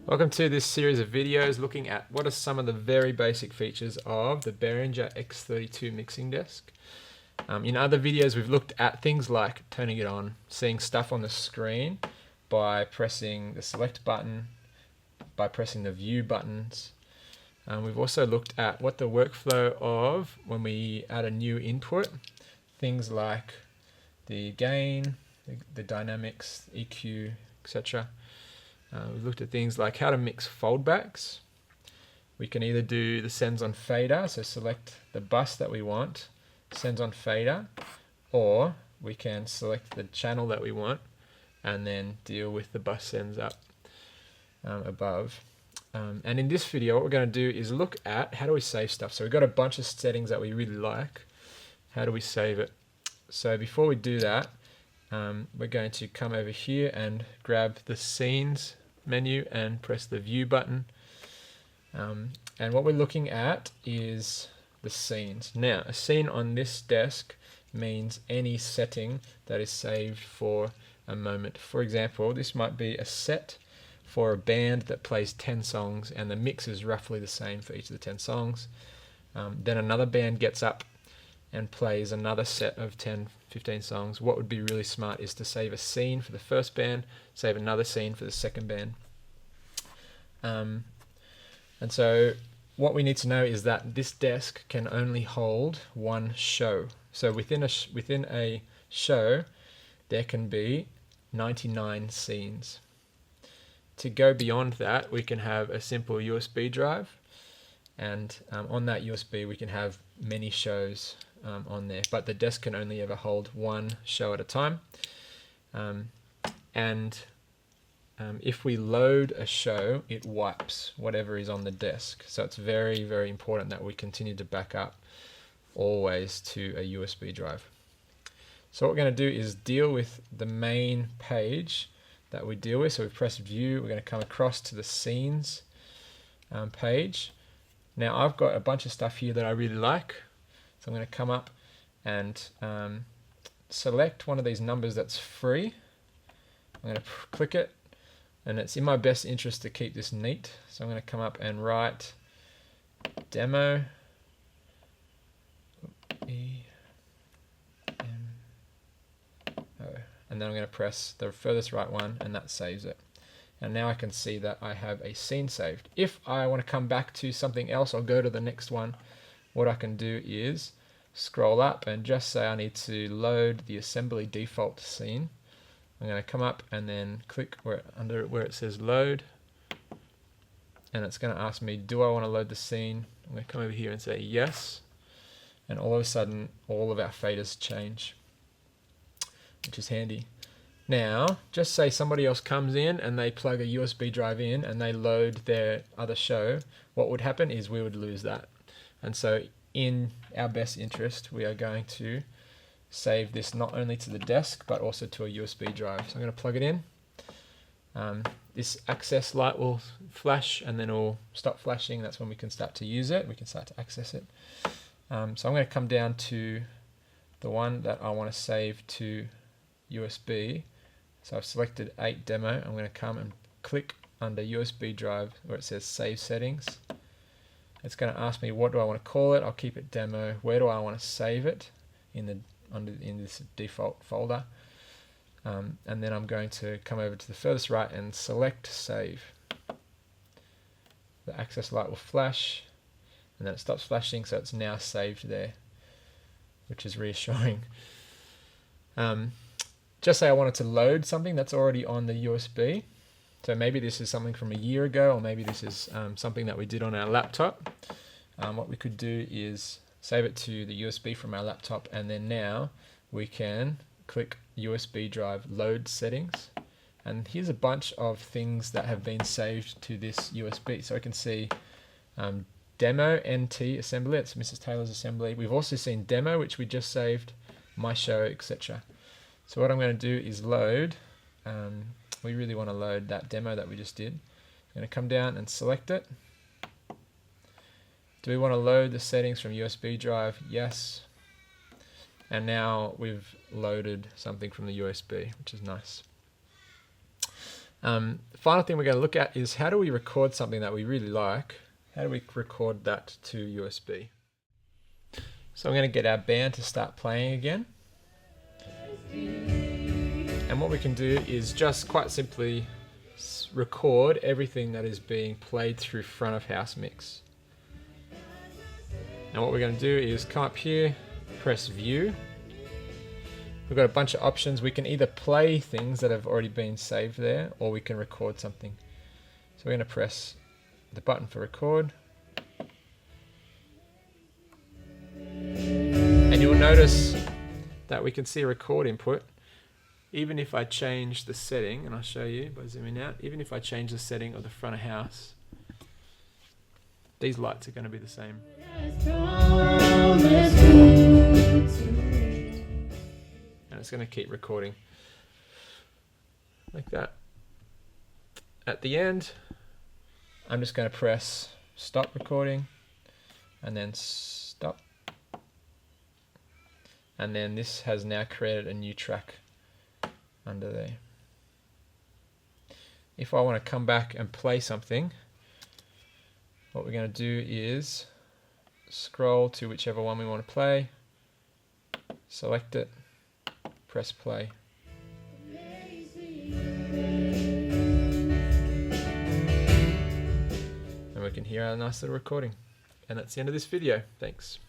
Welcome to this series of videos looking at what are some of the very basic features of the Behringer X32 mixing desk. In other videos we've looked at things like turning it on, seeing stuff on the screen by pressing the select button, by pressing the view buttons. We've also looked at what the workflow of when we add a new input, things like the gain, the dynamics, EQ, etc. We've looked at things like how to mix foldbacks. We can either do the sends on fader, so select the bus that we want, sends on fader, or we can select the channel that we want and then deal with the bus sends up above. And in this video what we're going to do is look at how do we save stuff. So we've got a bunch of settings that we really like. How do we save it? So before we do that, we're going to come over here and grab the scenes menu and press the view button. And what we're looking at is the scenes. Now, a scene on this desk means any setting that is saved for a moment. For example, this might be a set for a band that plays 10 songs and the mix is roughly the same for each of the 10 songs. Then another band gets up and plays another set of 10, 15 songs. What would be really smart is to save a scene for the first band, save another scene for the second band. And so what we need to know is that this desk can only hold one show. So within a show, there can be 99 scenes. To go beyond that, we can have a simple USB drive, and on that USB we can have many shows on there, but the desk can only ever hold one show at a time. If we load a show, it wipes whatever is on the desk. So it's very, very important that we continue to back up always to a USB drive. So what we're going to do is deal with the main page that we deal with. So we press view, we're going to come across to the scenes page. Now I've got a bunch of stuff here that I really like. So I'm going to come up and select one of these numbers that's free. I'm going to click it, and it's in my best interest to keep this neat. So I'm going to come up and write demo, and then I'm going to press the furthest right one, and that saves it. And now I can see that I have a scene saved. If I want to come back to something else or go to the next one, what I can do is scroll up and just say I need to load the assembly default scene. I'm going to come up and then click under where it says load, and it's going to ask me, do I want to load the scene? I'm going to come over here and say yes, and all of a sudden all of our faders change, which is handy. Now, just say somebody else comes in and they plug a USB drive in and they load their other show. What would happen is we would lose that. And so in our best interest, we are going to save this not only to the desk, but also to a USB drive. So I'm going to plug it in. This access light will flash and then it will stop flashing. That's when we can start to use it. We can start to access it. So I'm going to come down to the one that I want to save to USB. So I've selected 8 demo. I'm going to come and click under USB drive where it says save settings. It's going to ask me what do I want to call it. I'll keep it demo. Where do I want to save it? In this default folder. And then I'm going to come over to the furthest right and select save. The access light will flash and then it stops flashing, so it's now saved there, which is reassuring. Just say I wanted to load something that's already on the USB. So maybe this is something from a year ago, or maybe this is something that we did on our laptop. What we could do is save it to the USB from our laptop, and then now we can click USB drive load settings. And here's a bunch of things that have been saved to this USB. So I can see demo NT assembly, it's Mrs. Taylor's assembly. We've also seen demo, which we just saved, my show, etc. So what I'm going to do is load. We really want to load that demo that we just did. I'm going to come down and select it. Do we want to load the settings from USB drive? Yes. And now we've loaded something from the USB, which is nice. Final thing we're going to look at is how do we record something that we really like? How do we record that to USB? So I'm going to get our band to start playing again. And what we can do is just quite simply record everything that is being played through front of house mix. Now what we're going to do is come up here, press view. We've got a bunch of options. We can either play things that have already been saved there, or we can record something. So we're going to press the button for record. And you'll notice that we can see a record input. Even if I change the setting, and I'll show you by zooming out, even if I change the setting of the front of house, these lights are going to be the same. And it's going to keep recording like that. At the end, I'm just going to press stop recording and then stop. And then this has now created a new track under there. If I want to come back and play something, what we're going to do is scroll to whichever one we want to play, select it, press play. And we can hear our nice little recording. And that's the end of this video. Thanks.